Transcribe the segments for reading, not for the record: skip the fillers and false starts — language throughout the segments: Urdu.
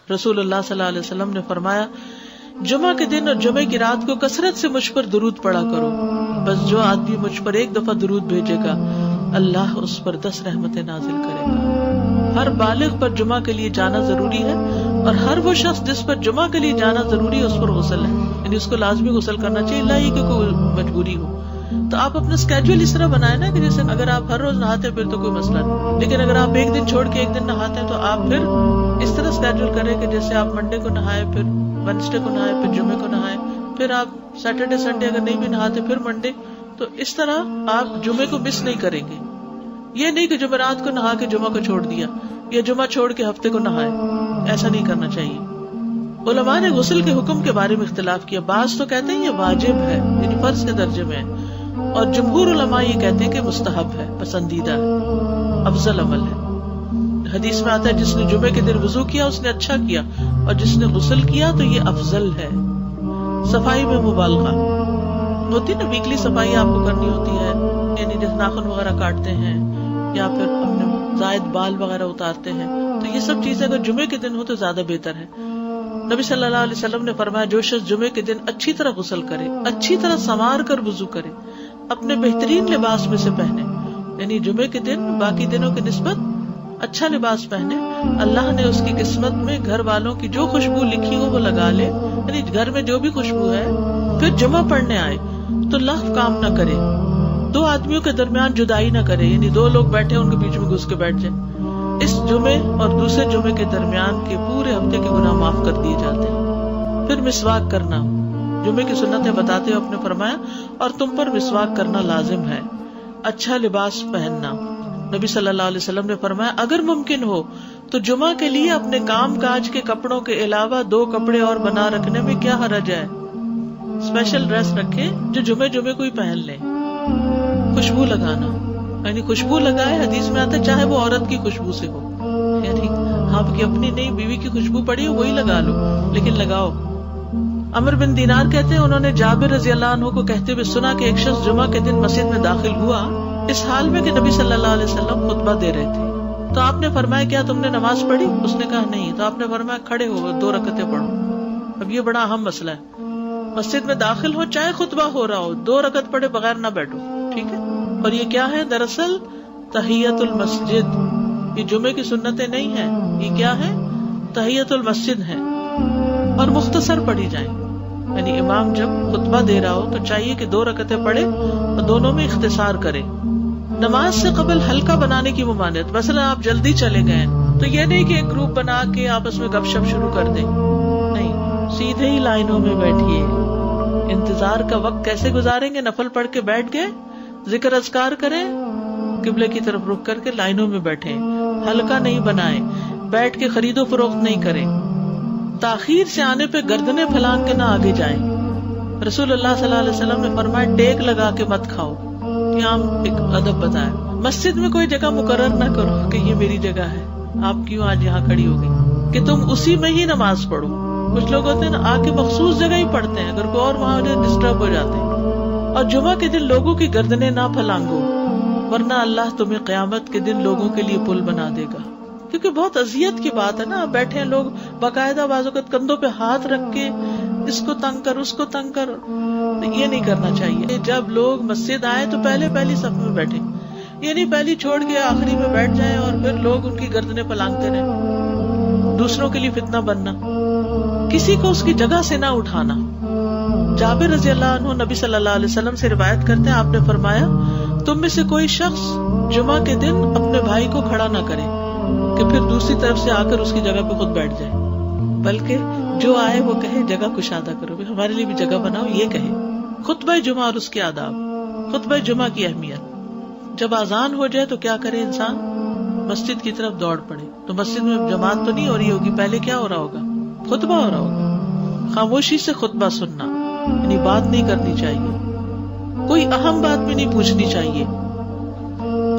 رسول اللہ صلی اللہ علیہ وسلم نے فرمایا جمعہ کے دن اور جمعے کی رات کو کثرت سے مجھ پر درود پڑھا کرو، بس جو آدمی مجھ پر ایک دفعہ درود بھیجے گا اللہ اس پر 10 رحمتیں نازل کرے گا۔ ہر بالغ پر جمعہ کے لیے جانا ضروری ہے، اور ہر وہ شخص جس پر جمعہ کے لیے جانا ضروری ہے اس پر غسل ہے، یعنی اس کو لازمی غسل کرنا چاہیے، اللہ ہی کہ کوئی مجبوری ہو۔ تو آپ اپنا اسکیجول اس طرح بنائیں نا کہ جیسے اگر آپ ہر روز نہاتے پھر تو کوئی مسئلہ نہیں، لیکن اگر آپ ایک دن چھوڑ کے ایک دن نہاتے ہیں تو آپ پھر اس طرح اسکیجول کریں کہ جیسے آپ منڈے کو نہائے، پھر وینسڈے کو نہائے، پھر جمعے کو نہائے، پھر آپ سیٹرڈے سنڈے اگر نہیں بھی نہاتے پھر منڈے، تو اس طرح آپ جمعے کو مس نہیں کریں گے۔ یہ نہیں کہ جمعرات کو نہا کے جمعہ کو چھوڑ دیا یا جمعہ چھوڑ کے ہفتے کو نہائے، ایسا نہیں کرنا چاہیے۔ علماء نے غسل کے حکم کے بارے میں اختلاف کیا، بعض تو کہتے ہیں یہ واجب ہے یعنی فرض کے درجے میں ہے، اور جمہور علماء یہ کہتے ہیں کہ مستحب ہے، پسندیدہ ہے، افضل عمل ہے۔ حدیث میں آتا ہے جس نے جمعے کے دن وضو کیا اس نے اچھا کیا، اور جس نے غسل کیا تو یہ افضل ہے۔ صفائی میں مبالغہ ہوتی نا، ویکلی صفائی آپ کو کرنی ہوتی ہے، یعنی جیسے ناخن وغیرہ کاٹتے ہیں یا پھر اپنے زائد بال وغیرہ اتارتے ہیں، تو یہ سب چیزیں اگر جمعے کے دن ہو تو زیادہ بہتر ہے۔ نبی صلی اللہ علیہ وسلم نے فرمایا جو شخص جمعے کے دن اچھی طرح غسل کرے، اچھی طرح سنوار کر وضو کرے، اپنے بہترین لباس میں سے پہنے، یعنی جمعے کے دن باقی دنوں کی نسبت اچھا لباس پہنے، اللہ نے اس کی قسمت میں گھر والوں کی جو خوشبو لکھی ہو وہ لگا لے، یعنی گھر میں جو بھی خوشبو ہے، پھر جمعہ پڑھنے آئے تو لغو کام نہ کرے، 2 آدمیوں کے درمیان جدائی نہ کرے، یعنی 2 لوگ بیٹھے ان کے بیچ میں گھس کے بیٹھ جائے۔ اس جمعے اور دوسرے جمعے کے درمیان کے پورے ہفتے کے گناہ معاف کر دیے جاتے ہیں۔ پھر مسواک کرنا، جمعے کی سنتیں بتاتے ہوئے آپ نے فرمایا اور تم پر مسواک کرنا لازم ہے۔ اچھا لباس پہننا، نبی صلی اللہ علیہ وسلم نے فرمایا اگر ممکن ہو تو جمعہ کے لیے اپنے کام کاج کے کپڑوں کے علاوہ 2 کپڑے اور بنا رکھنے میں کیا حرج ہے، اسپیشل ڈریس رکھے جو جمعے کو ہی پہن لیں۔ خوشبو لگانا، یعنی خوشبو لگائے، حدیث میں آتا ہے چاہے وہ عورت کی خوشبو سے ہو، یعنی آپ کی اپنی نہیں، بیوی کی خوشبو پڑی ہو وہی لگا لو، لیکن لگاؤ۔ عمر بن دینار کہتے ہیں انہوں نے جابر رضی اللہ عنہ کو کہتے ہوئے سنا کہ ایک شخص جمعہ کے دن مسجد میں داخل ہوا اس حال میں کہ نبی صلی اللہ علیہ وسلم خطبہ دے رہے تھے، تو آپ نے فرمایا کیا تم نے نماز پڑھی؟ اس نے کہا نہیں، تو آپ نے فرمایا کھڑے ہو 2 رکعتیں پڑھو۔ اب یہ بڑا اہم مسئلہ ہے، مسجد میں داخل ہو چاہے خطبہ ہو رہا ہو 2 رکعت پڑھے بغیر نہ بیٹھو، ٹھیک ہے؟ اور یہ کیا ہے؟ دراصل تحیت المسجد، یہ جمعے کی سنتیں نہیں ہیں، یہ کیا ہے؟ تحیت المسجد ہے، اور مختصر پڑھی جائیں، یعنی امام جب خطبہ دے رہا ہو تو چاہیے کہ 2 رکعتیں پڑھے اور دونوں میں اختصار کرے۔ نماز سے قبل حلقہ بنانے کی ممانعت، مثلا آپ جلدی چلے گئے تو یہ نہیں کہ ایک گروپ بنا کے آپس میں گپ شپ شروع کر دیں، نہیں، سیدھے ہی لائنوں میں بیٹھیے۔ انتظار کا وقت کیسے گزاریں گے؟ نفل پڑھ کے بیٹھ گئے، ذکر اذکار کریں، قبلے کی طرف رخ کر کے لائنوں میں بیٹھیں، حلقہ نہیں بنائیں، بیٹھ کے خرید و فروخت نہیں کریں، تاخیر سے آنے پہ گردنیں پھلانگ کے نہ آگے جائیں۔ رسول اللہ صلی اللہ علیہ وسلم نے فرمایا ٹیک لگا کے مت کھاؤ، یہ عام ایک ادب بتایا۔ مسجد میں کوئی جگہ مقرر نہ کرو کہ یہ میری جگہ ہے، آپ کیوں آج یہاں کھڑی ہو گئی، کہ تم اسی میں ہی نماز پڑھو۔ کچھ لوگ ہوتے ہیں نا آ کے مخصوص جگہ ہی پڑھتے ہیں، اگر کوئی اور وہاں ڈسٹرب ہو جاتے ہیں۔ اور جمعہ کے دن لوگوں کی گردنیں نہ پھلانگو، ورنہ اللہ تمہیں قیامت کے دن لوگوں کے لیے پل بنا دے گا، کیونکہ بہت اذیت کی بات ہے نا، بیٹھے ہیں لوگ باقاعدہ بعض اوقات کندھوں پہ ہاتھ رکھ کے اس کو تنگ کر اس کو تنگ کر، یہ نہیں کرنا چاہیے۔ جب لوگ مسجد آئے تو پہلی صف میں بیٹھے، یہ نہیں پہلی چھوڑ کے آخری میں بیٹھ جائیں اور پھر لوگ ان کی گردنیں پلانگتے رہیں، دوسروں کے لیے فتنہ بننا، کسی کو اس کی جگہ سے نہ اٹھانا۔ جابر رضی اللہ عنہ نبی صلی اللہ علیہ وسلم سے روایت کرتے ہیں آپ نے فرمایا تم میں سے کوئی شخص جمعہ کے دن اپنے بھائی کو کھڑا نہ کرے کہ پھر دوسری طرف سے آ کر اس کی جگہ پہ خود بیٹھ جائے، بلکہ جو آئے وہ کہے جگہ کشادہ کرو، ہمارے لیے بھی جگہ بناؤ، یہ کہے۔ خطبہ جمعہ اور اس کے آداب، خطبہ جمعہ کی اہمیت، جب اذان ہو جائے تو کیا کرے انسان؟ مسجد کی طرف دوڑ پڑے۔ تو مسجد میں جماعت تو نہیں ہو رہی ہوگی، پہلے کیا ہو رہا ہوگا؟ خطبہ ہو رہا ہوگا۔ خاموشی سے خطبہ سننا، یعنی بات نہیں کرنی چاہیے، کوئی اہم بات بھی نہیں پوچھنی چاہیے۔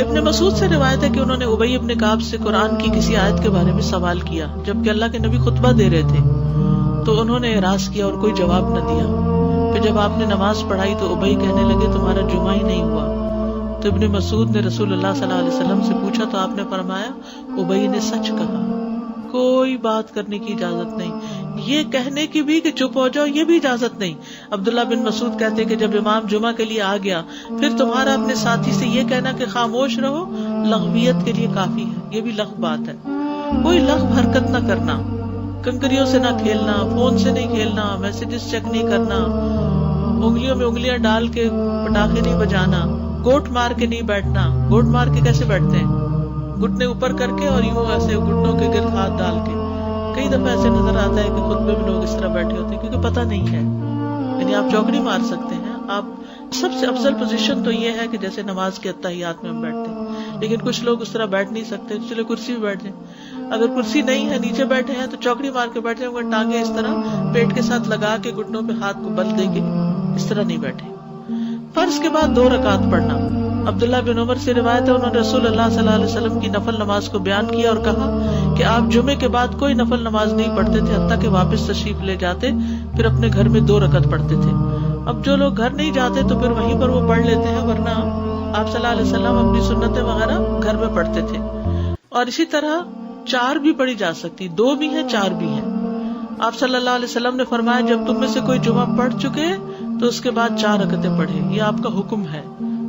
ابن مسعود سے روایت ہے کہ انہوں نے ابی ابن کعب سے قرآن کی کسی آیت کے بارے میں سوال کیا جبکہ اللہ کے نبی خطبہ دے رہے تھے، تو انہوں نے اعراض کیا اور کوئی جواب نہ دیا۔ پھر جب آپ نے نماز پڑھائی تو ابی کہنے لگے تمہارا جمعہ ہی نہیں ہوا۔ تو ابن مسعود نے رسول اللہ صلی اللہ علیہ وسلم سے پوچھا تو آپ نے فرمایا ابی نے سچ کہا، کوئی بات کرنے کی اجازت نہیں، یہ کہنے کی بھی کہ چپ ہو جاؤ یہ بھی اجازت نہیں۔ عبداللہ بن مسعود کہتے کہ جب امام جمعہ کے لیے آ گیا پھر تمہارا اپنے ساتھی سے یہ کہنا کہ خاموش رہو لغویت کے لیے کافی ہے، یہ بھی لغو بات ہے۔ کوئی لغو حرکت نہ کرنا، کنکریوں سے نہ کھیلنا، فون سے نہیں کھیلنا، میسجز چیک نہیں کرنا، انگلیوں میں انگلیاں ڈال کے پٹاخے نہیں بجانا، گوٹ مار کے نہیں بیٹھنا۔ گوٹ مار کے کیسے بیٹھتے ہیں؟ گھٹنے اوپر کر کے اور یوں ایسے گھٹنوں کے گرد ہاتھ ڈال کے۔ کئی دفعہ ایسے نظر آتا ہے کہ خطبے میں لوگ اس طرح بیٹھے ہوتے ہیں کیونکہ پتہ نہیں ہے، یعنی آپ چوکڑی مار سکتے ہیں۔ آپ سب سے افضل پوزیشن تو یہ ہے کہ جیسے نماز کے اتحیات میں ہم بیٹھتے ہیں، لیکن کچھ لوگ اس طرح بیٹھ نہیں سکتے، چلے کرسی بھی بیٹھ جائیں۔ اگر کرسی نہیں ہے نیچے بیٹھے ہیں تو چوکڑی مار کے بیٹھ جائیں، مگر ٹانگیں اس طرح پیٹ کے ساتھ لگا کے گھٹنوں پہ ہاتھ کو بل دے کے اس طرح نہیں بیٹھے۔ فرض کے بعد 2 رکعت پڑھنا۔ عبداللہ بن عمر سے روایت ہے انہوں نے رسول اللہ صلی اللہ علیہ وسلم کی نفل نماز کو بیان کیا اور کہا کہ آپ جمعے کے بعد کوئی نفل نماز نہیں پڑھتے تھے حتیٰ کہ واپس تشریف لے جاتے، پھر اپنے گھر میں 2 رکعت پڑھتے تھے۔ اب جو لوگ گھر نہیں جاتے تو پھر وہیں پر وہ پڑھ لیتے ہیں، ورنہ آپ صلی اللہ علیہ وسلم اپنی سنتیں وغیرہ گھر میں پڑھتے تھے۔ اور اسی طرح 4 بھی پڑھی جا سکتی، 2 بھی ہیں 4 بھی ہیں۔ آپ صلی اللہ علیہ وسلم نے فرمایا جب تم میں سے کوئی جمعہ پڑھ چکے تو اس کے بعد 4 رکعتیں پڑھے، یہ آپ کا حکم ہے۔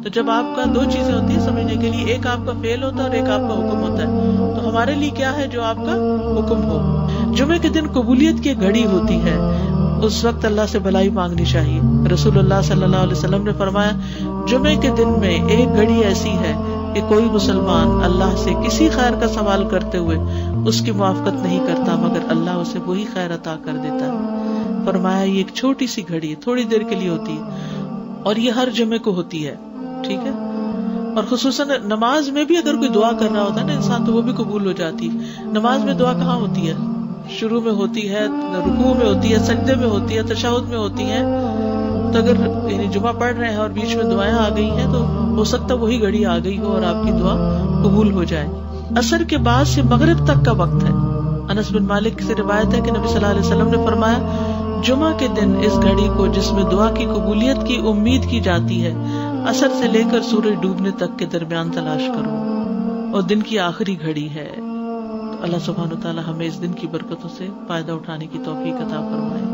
تو جب آپ کا 2 چیزیں ہوتی ہیں سمجھنے کے لیے، ایک آپ کا فعل ہوتا ہے اور ایک آپ کا حکم ہوتا ہے، تو ہمارے لیے کیا ہے جو آپ کا حکم ہو۔ جمعے کے دن قبولیت کی گھڑی ہوتی ہے، اس وقت اللہ سے بھلائی مانگنی چاہیے۔ رسول اللہ صلی اللہ علیہ وسلم نے فرمایا جمعے کے دن میں ایک گھڑی ایسی ہے کہ کوئی مسلمان اللہ سے کسی خیر کا سوال کرتے ہوئے اس کی موافقت نہیں کرتا مگر اللہ اسے وہی خیر عطا کر دیتا ہے۔ فرمایا یہ ایک چھوٹی سی گھڑی ہے، تھوڑی دیر کے لیے ہوتی ہے اور یہ ہر جمعے کو ہوتی ہے، ٹھیک ہے۔ اور خصوصاً نماز میں بھی اگر کوئی دعا کر رہا ہوتا ہے نا انسان تو وہ بھی قبول ہو جاتی ہے۔ نماز میں دعا کہاں ہوتی ہے؟ شروع میں ہوتی ہے، رکوع میں ہوتی ہے، سجدے میں ہوتی ہے، تشہد میں ہوتی ہے۔ تو اگر یعنی جمعہ پڑھ رہے ہیں اور بیچ میں دعائیں آ گئی ہیں تو ہو سکتا ہے وہی گھڑی آ گئی ہو اور آپ کی دعا قبول ہو جائے۔ عصر کے بعد سے مغرب تک کا وقت ہے۔ انس بن مالک سے روایت ہے کہ نبی صلی اللہ علیہ وسلم نے فرمایا جمعہ کے دن اس گھڑی کو جس میں دعا کی قبولیت کی امید کی جاتی ہے عصر سے لے کر سورج ڈوبنے تک کے درمیان تلاش کرو، اور دن کی آخری گھڑی ہے۔ تو اللہ سبحانہ وتعالی ہمیں اس دن کی برکتوں سے فائدہ اٹھانے کی توفیق عطا فرمائے۔